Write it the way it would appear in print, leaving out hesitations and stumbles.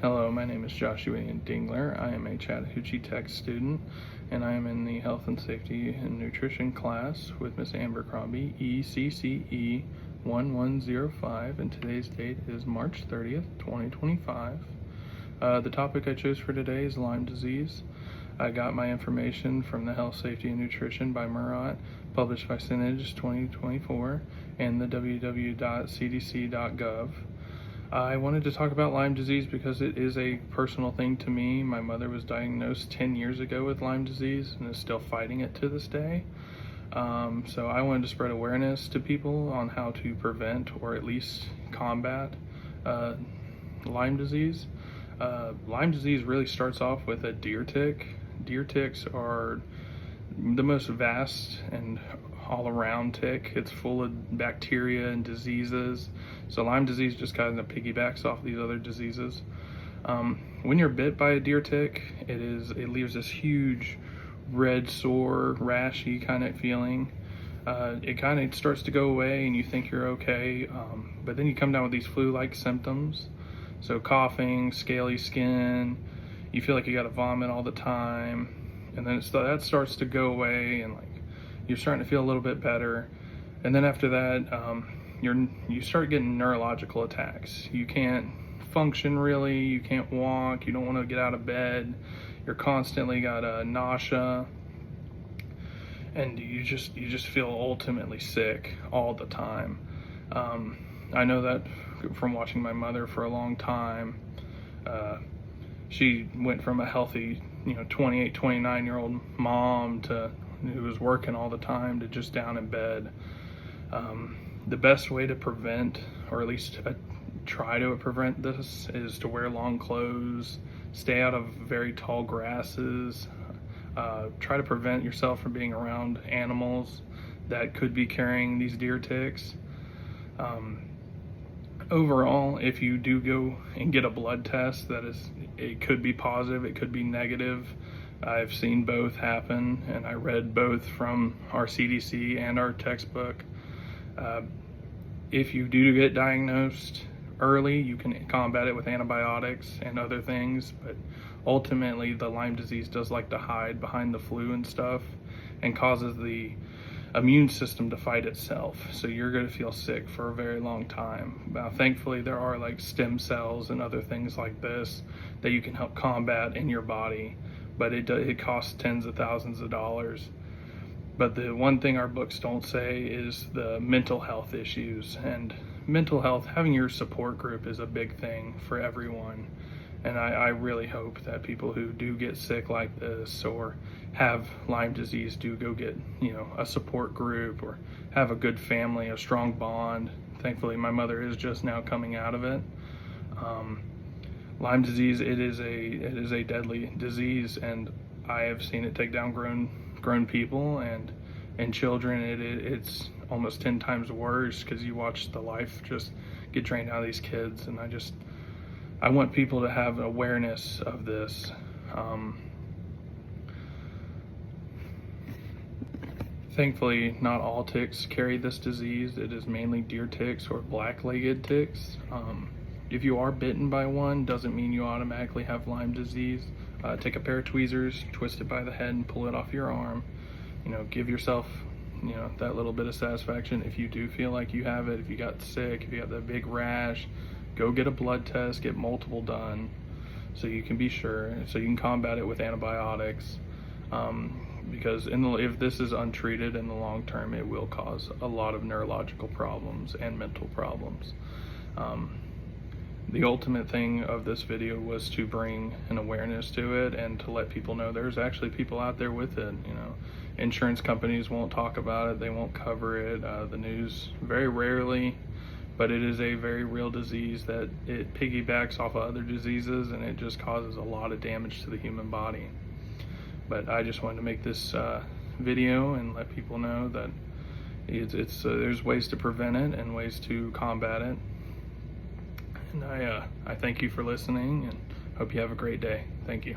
Hello, my name is Joshua Ian Dingler. I am a Chattahoochee Tech student, and I am in the Health and Safety and Nutrition class with Miss Abercrombie, ECCE 1105, and today's date is March 30th, 2025. The topic I chose for today is Lyme disease. I got my information from the Health, Safety, and Nutrition by Murat, published by Synage 2024, and the www.cdc.gov. I wanted to talk about Lyme disease because it is a personal thing to me. My mother was diagnosed 10 years ago with Lyme disease and is still fighting it to this day. So I wanted to spread awareness to people on how to prevent or at least combat Lyme disease. Lyme disease really starts off with a deer tick. Deer ticks are the most vast and all-around tick. It's full of bacteria and diseases. So Lyme disease just kind of piggybacks off these other diseases. When you're bit by a deer tick, it leaves this huge red, sore, rashy kind of feeling. It kind of starts to go away and you think you're okay, but then you come down with these flu-like symptoms. So coughing, scaly skin, you feel like you gotta vomit all the time, and then that starts to go away, and like you're starting to feel a little bit better. And then after that, you start getting neurological attacks. You can't function really, you can't walk, you don't want to get out of bed, you're constantly got nausea, and you just feel ultimately sick all the time. I know that from watching my mother for a long time. She went from a healthy 28, 29-year-old mom who was working all the time to just down in bed. The best way to prevent, or at least try to prevent this, is to wear long clothes, stay out of very tall grasses, try to prevent yourself from being around animals that could be carrying these deer ticks. Overall, if you do go and get a blood test, it could be positive, it could be negative. I've seen both happen, and I read both from our CDC and our textbook. If you do get diagnosed early, you can combat it with antibiotics and other things, but ultimately the Lyme disease does like to hide behind the flu and stuff and causes the immune system to fight itself. So you're going to feel sick for a very long time. Now, thankfully, there are like stem cells and other things like this that you can help combat in your body, but it costs tens of thousands of dollars. But the one thing our books don't say is the mental health issues. And mental health, having your support group is a big thing for everyone. And I really hope that people who do get sick like this or have Lyme disease do go get, a support group or have a good family, a strong bond. Thankfully, my mother is just now coming out of it. Lyme disease, it is a deadly disease, and I have seen it take down grown people and children. It's almost 10 times worse because you watch the life just get drained out of these kids, and I want people to have awareness of this. Thankfully, not all ticks carry this disease. It is mainly deer ticks or black-legged ticks. If you are bitten by one, doesn't mean you automatically have Lyme disease. Take a pair of tweezers, twist it by the head, and pull it off your arm. Give yourself, that little bit of satisfaction. If you do feel like you have it, if you got sick, if you got that big rash, go get a blood test, get multiple done, so you can be sure, so you can combat it with antibiotics. Because if this is untreated in the long term, it will cause a lot of neurological problems and mental problems. The ultimate thing of this video was to bring an awareness to it and to let people know there's actually people out there with it. Insurance companies won't talk about it, they won't cover it, the news very rarely, but it is a very real disease that it piggybacks off of other diseases, and it just causes a lot of damage to the human body. But I just wanted to make this video and let people know that there's ways to prevent it and ways to combat it. And I thank you for listening and hope you have a great day. Thank you.